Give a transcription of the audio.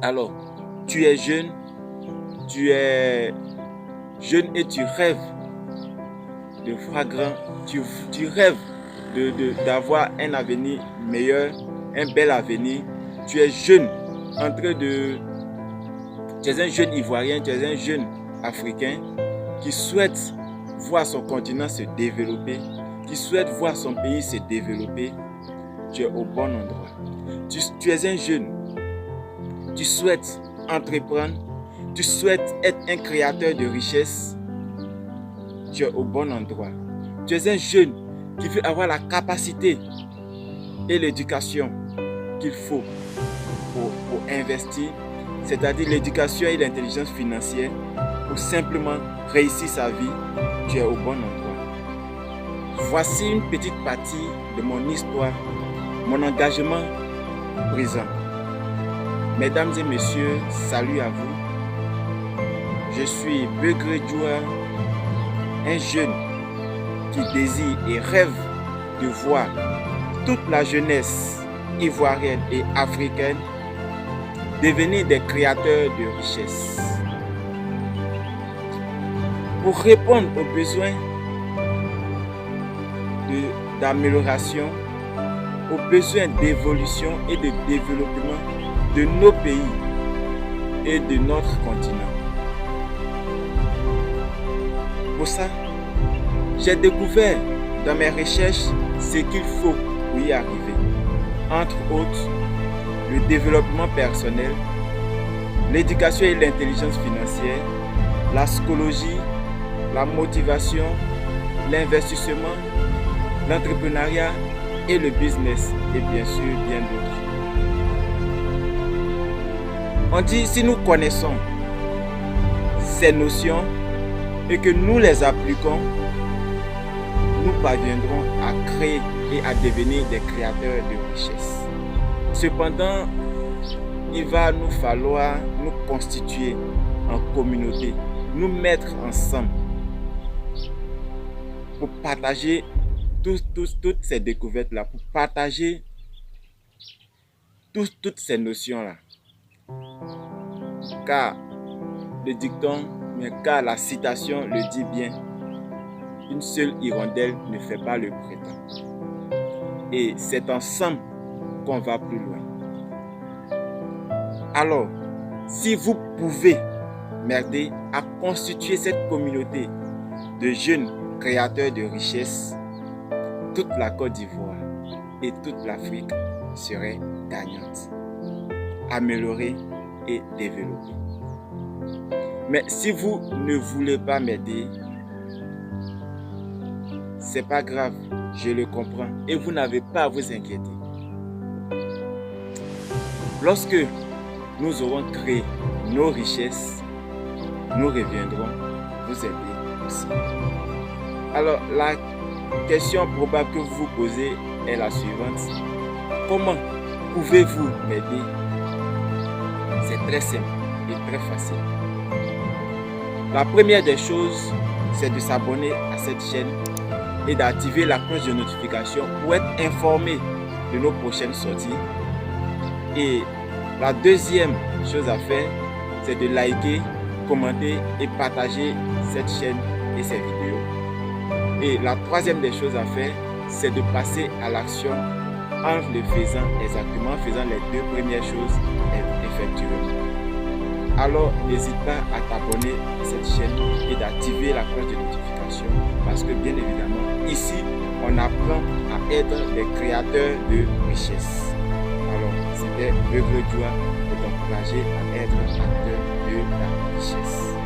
Alors, tu es jeune et tu rêves de voir grand, tu rêves d'avoir un avenir meilleur, un bel avenir. Tu es jeune, tu es un jeune Ivoirien, tu es un jeune Africain qui souhaite voir son continent se développer, qui souhaite voir son pays se développer. Tu es au bon endroit. Tu es un jeune, tu souhaites entreprendre, tu souhaites être un créateur de richesse. Tu es au bon endroit. Tu es un jeune qui veut avoir la capacité et l'éducation qu'il faut pour investir, c'est-à-dire l'éducation et l'intelligence financière pour simplement réussir sa vie. Tu es au bon endroit. Voici une petite partie de mon histoire, mon engagement présent. Mesdames et messieurs, salut à vous. Je suis Begré Djoua, un jeune qui désire et rêve de voir toute la jeunesse ivoirienne et africaine devenir des créateurs de richesse. Pour répondre aux besoins d'amélioration, aux besoins d'évolution et de développement de nos pays et de notre continent. Pour ça, j'ai découvert dans mes recherches ce qu'il faut pour y arriver. Entre autres, le développement personnel, l'éducation et l'intelligence financière, la psychologie, la motivation, l'investissement, l'entrepreneuriat et le business, et bien sûr bien d'autres. On dit, si nous connaissons ces notions et que nous les appliquons, nous parviendrons à créer et à devenir des créateurs de richesse. Cependant, il va nous falloir nous constituer en communauté, nous mettre ensemble pour partager toutes ces découvertes-là, pour partager toutes ces notions-là. Car le dicton, car la citation le dit bien, une seule hirondelle ne fait pas le printemps. Et c'est ensemble qu'on va plus loin. Alors, si vous pouvez m'aider à constituer cette communauté de jeunes créateurs de richesse, toute la Côte d'Ivoire et toute l'Afrique serait gagnante, améliorée et développée. Mais si vous ne voulez pas m'aider, c'est pas grave, je le comprends et vous n'avez pas à vous inquiéter. Lorsque nous aurons créé nos richesses, nous reviendrons vous aider aussi. Alors, la question probable que vous vous posez est la suivante. Comment pouvez-vous m'aider? C'est très simple et très facile. La première des choses, c'est de s'abonner à cette chaîne et d'activer la cloche de notification pour être informé de nos prochaines sorties. Et la deuxième chose à faire, c'est de liker, commenter et partager cette chaîne et ces vidéos. Et la troisième des choses à faire, c'est de passer à l'action en le faisant exactement, en faisant les deux premières choses effectivement. Alors, n'hésite pas à t'abonner à cette chaîne et d'activer la cloche de notification parce que bien évidemment, ici, on apprend à être des créateurs de richesse. Alors, c'était Begré Djoua pour t'encourager à être un acteur de la richesse.